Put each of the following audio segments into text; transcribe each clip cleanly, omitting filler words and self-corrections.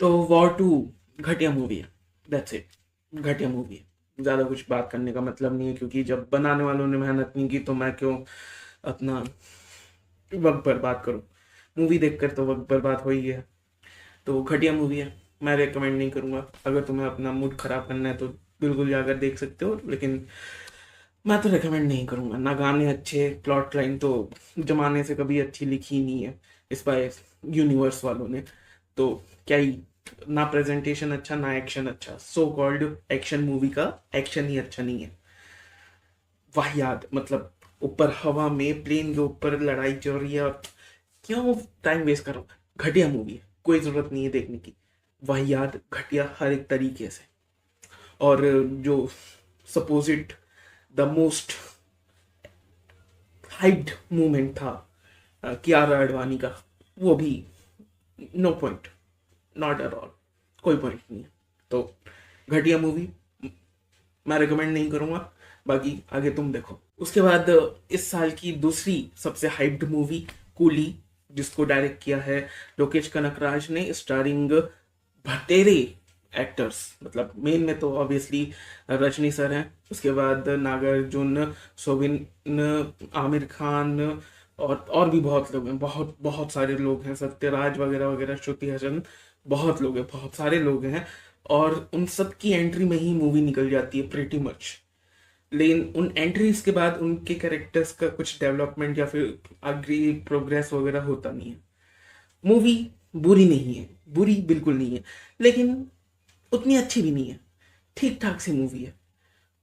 तो वॉर 2 घटिया मूवी है, दैट्स इट। घटिया मूवी है, ज़्यादा कुछ बात करने का मतलब नहीं है, क्योंकि जब बनाने वालों ने मेहनत नहीं की तो मैं क्यों अपना वक्त बर्बाद करूँ। मूवी देखकर तो वक्त बर्बाद हो ही है। तो घटिया मूवी है, मैं रेकमेंड नहीं करूँगा। अगर तुम्हें अपना मूड खराब करना है तो बिल्कुल जाकर देख सकते हो, लेकिन मैं तो रेकमेंड नहीं करूँगा। ना गाने अच्छे, प्लॉट लाइन तो जमाने से कभी अच्छी लिखी ही नहीं है इस बार यूनिवर्स वालों ने। तो क्या ही, ना प्रेजेंटेशन अच्छा ना एक्शन अच्छा। सो कॉल्ड एक्शन मूवी का एक्शन ही अच्छा नहीं है, वाहियात। मतलब ऊपर हवा में प्लेन के ऊपर लड़ाई चल रही है और क्यों टाइम वेस्ट करो। घटिया मूवी है, कोई जरूरत नहीं है देखने की। वाहियात, घटिया हर एक तरीके से। और जो supposedly the most hyped movement था कियारा आडवाणी का, वो भी no point, not at all, कोई पॉइंट नहीं है। तो घटिया मूवी, मैं रिकमेंड नहीं करूंगा। बाकी आगे तुम देखो। उसके बाद इस साल की दूसरी सबसे हाइप्ड मूवी कूली, जिसको डायरेक्ट किया है लोकेश कनकराज ने, स्टारिंग भतेरे एक्टर्स। मतलब मेन में तो ऑब्वियसली रजनी सर हैं, उसके बाद नागार्जुन, सोबिन, आमिर खान, और भी बहुत लोग हैं, बहुत बहुत सारे लोग हैं, सत्यराज वगैरह वगैरह, श्रुति हसन, बहुत लोग हैं, बहुत सारे लोग हैं। और उन सब की एंट्री में ही मूवी निकल जाती है प्रीटी मच। लेकिन उन एंट्रीज के बाद उनके कैरेक्टर्स का कुछ डेवलपमेंट या फिर आगे प्रोग्रेस वगैरह होता नहीं है। मूवी बुरी नहीं है, बुरी बिल्कुल नहीं है, लेकिन उतनी अच्छी भी नहीं है। ठीक ठाक सी मूवी है।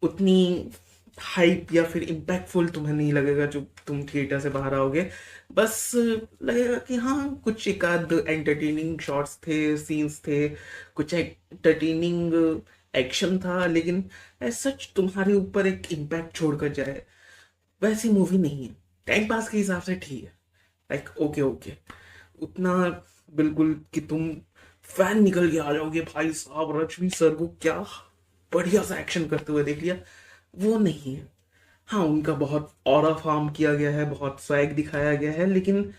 उतनी हाइप या फिर इम्पैक्टफुल तुम्हें नहीं लगेगा जो तुम थिएटर से बाहर आओगे। बस लगेगा कि हाँ, कुछ एक आध एंटरटेनिंग शॉट्स थे, सीन्स थे, कुछ एंटरटेनिंग एक्शन था, लेकिन सच तुम्हारे ऊपर एक इम्पैक्ट छोड़कर जाए, वैसी मूवी नहीं है। टाइम पास के हिसाब से ठीक है, लाइक ओके ओके, उतना बिल्कुल कि तुम फैन निकल के आ जाओगे भाई साहब रणवीर सर को क्या बढ़िया सा एक्शन करते हुए देख लिया, वो नहीं है। हाँ, उनका बहुत ऑरा फार्म किया गया है, बहुत स्वैग दिखाया गया है, लेकिन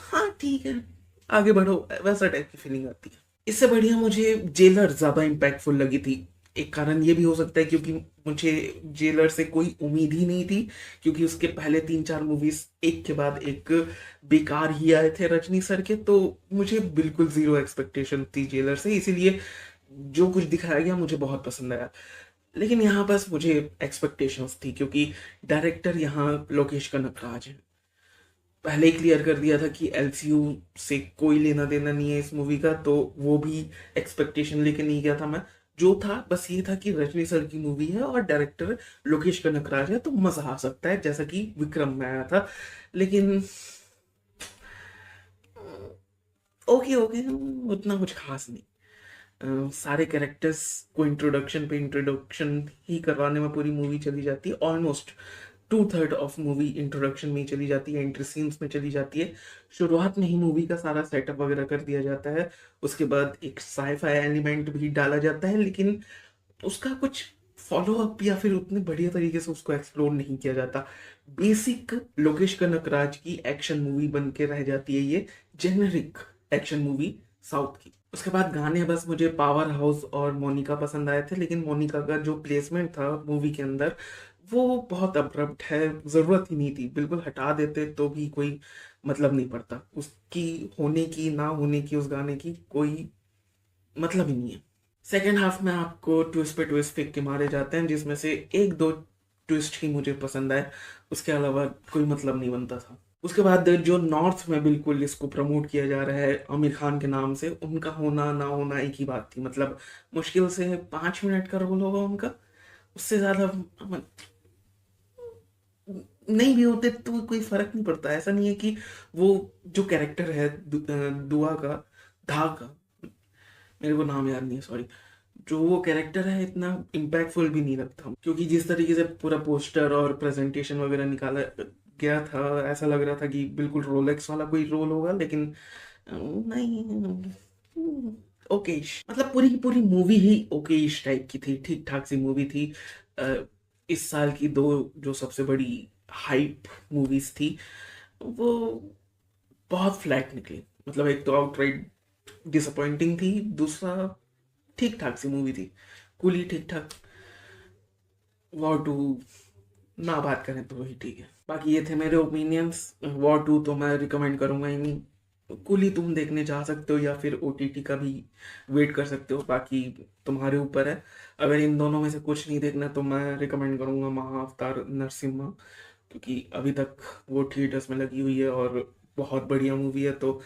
हाँ ठीक है, आगे बढ़ो, वैसा टाइप की फीलिंग आती है। इससे बढ़िया मुझे जेलर ज्यादा इम्पैक्टफुल लगी थी। एक कारण ये भी हो सकता है क्योंकि मुझे जेलर से कोई उम्मीद ही नहीं थी, क्योंकि उसके पहले 3-4 मूवीज एक के बाद एक बेकार ही आए थे रजनी सर के। तो मुझे बिल्कुल जीरो एक्सपेक्टेशन थी जेलर से, इसीलिए जो कुछ दिखाया गया मुझे बहुत पसंद आया। लेकिन यहाँ बस मुझे एक्सपेक्टेशंस थी, क्योंकि डायरेक्टर यहाँ लोकेश कनकराज है। पहले ही क्लियर कर दिया था कि एलसीयू से कोई लेना देना नहीं है इस मूवी का, तो वो भी एक्सपेक्टेशन लेके नहीं गया था मैं। जो था बस ये था कि रजनी सर की मूवी है और डायरेक्टर लोकेश कनकराज है, तो मजा आ सकता है, जैसा कि विक्रम में आया था। लेकिन ओके ओके, उतना कुछ खास नहीं। सारे कैरेक्टर्स को इंट्रोडक्शन पे इंट्रोडक्शन ही करवाने में पूरी मूवी चली जाती है। ऑलमोस्ट 2/3 ऑफ मूवी इंट्रोडक्शन में ही चली जाती है, एंट्री सीन्स में चली जाती है। शुरुआत में ही मूवी का सारा सेटअप वगैरह कर दिया जाता है। उसके बाद एक साईफाई एलिमेंट भी डाला जाता है, लेकिन उसका कुछ फॉलो अप या फिर उतने बढ़िया तरीके से उसको एक्सप्लोर नहीं किया जाता। बेसिक लोकेश कनकराज की एक्शन मूवी बन के रह जाती है ये, जेनरिक एक्शन मूवी साउथ की। उसके बाद गाने बस मुझे पावर हाउस और मोनिका पसंद आए थे, लेकिन मोनिका का जो प्लेसमेंट था मूवी के अंदर वो बहुत अब्रप्ट है, जरूरत ही नहीं थी। बिल्कुल हटा देते तो भी कोई मतलब नहीं पड़ता, उसकी होने की ना होने की, उस गाने की कोई मतलब ही नहीं है। सेकेंड हाफ में आपको ट्विस्ट पे ट्विस्ट फेंक के मारे जाते हैं, जिसमें से एक दो ट्विस्ट ही मुझे पसंद आए, उसके अलावा कोई मतलब नहीं बनता था। उसके बाद जो नॉर्थ में बिल्कुल इसको प्रमोट किया जा रहा है आमिर खान के नाम से, उनका होना ना होना एक ही बात थी। मतलब मुश्किल से 5 मिनट का रोल होगा उनका, उससे ज्यादा नहीं भी होते तो कोई फर्क नहीं पड़ता। ऐसा नहीं है कि वो जो कैरेक्टर है दुआ का, धा का, मेरे को नाम याद नहीं है, सॉरी, जो वो कैरेक्टर है इतना इम्पैक्टफुल भी नहीं लगता। क्योंकि जिस तरीके से पूरा पोस्टर और प्रेजेंटेशन वगैरह निकाला गया था, ऐसा लग रहा था कि बिल्कुल रोलेक्स वाला कोई रोल होगा, लेकिन नहीं, ओकेश। मतलब पूरी की पूरी मूवी ही ओकेश टाइप की थी, ठीक ठाक सी मूवी थी। अ, इस साल की दो जो सबसे बड़ी हाइप मूवीज थी, वो बहुत फ्लैट निकली। मतलब एक तो आउटराइट डिसअपॉइंटिंग थी। दूसरा ठीक ठाक सी मूवी थी, कुली ठीक ठाक। वॉर टू ना बात करें तो वही ठीक है। बाकी ये थे मेरे ओपिनियंस। वॉर टू तो मैं रिकमेंड करूंगा ही नहीं। कुली तुम देखने जा सकते हो या फिर ओटीटी का भी वेट कर सकते हो, बाकी तुम्हारे ऊपर है। अगर इन दोनों में से कुछ नहीं देखना तो मैं रिकमेंड करूंगा महाअवतार नरसिम्हा, क्योंकि अभी तक वो थिएटर्स में लगी हुई है और बहुत बढ़िया मूवी है, तो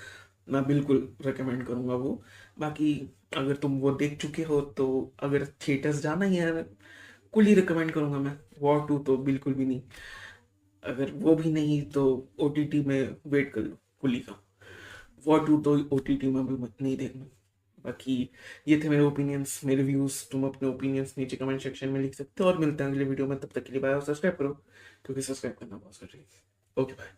मैं बिल्कुल रिकमेंड करूंगा वो। बाकी अगर तुम वो देख चुके हो तो अगर थिएटर्स जाना ही है, कुली रिकमेंड करूंगा मैं। वॉर टू तो बिल्कुल भी नहीं। अगर वो भी नहीं तो ओटीटी में वेट कर लो कुली का। वॉर टू तो ओटीटी में भी मत नहीं देखना। बाकी ये थे मेरे ओपिनियंस, मेरे व्यूज। तुम अपने ओपिनियंस नीचे कमेंट सेक्शन में लिख सकते हो और मिलते हैं अगले वीडियो में। तब तक के लिए बाय और सब्सक्राइब करो, क्योंकि सब्सक्राइब करना बहुत जरूरी है। Okay bye.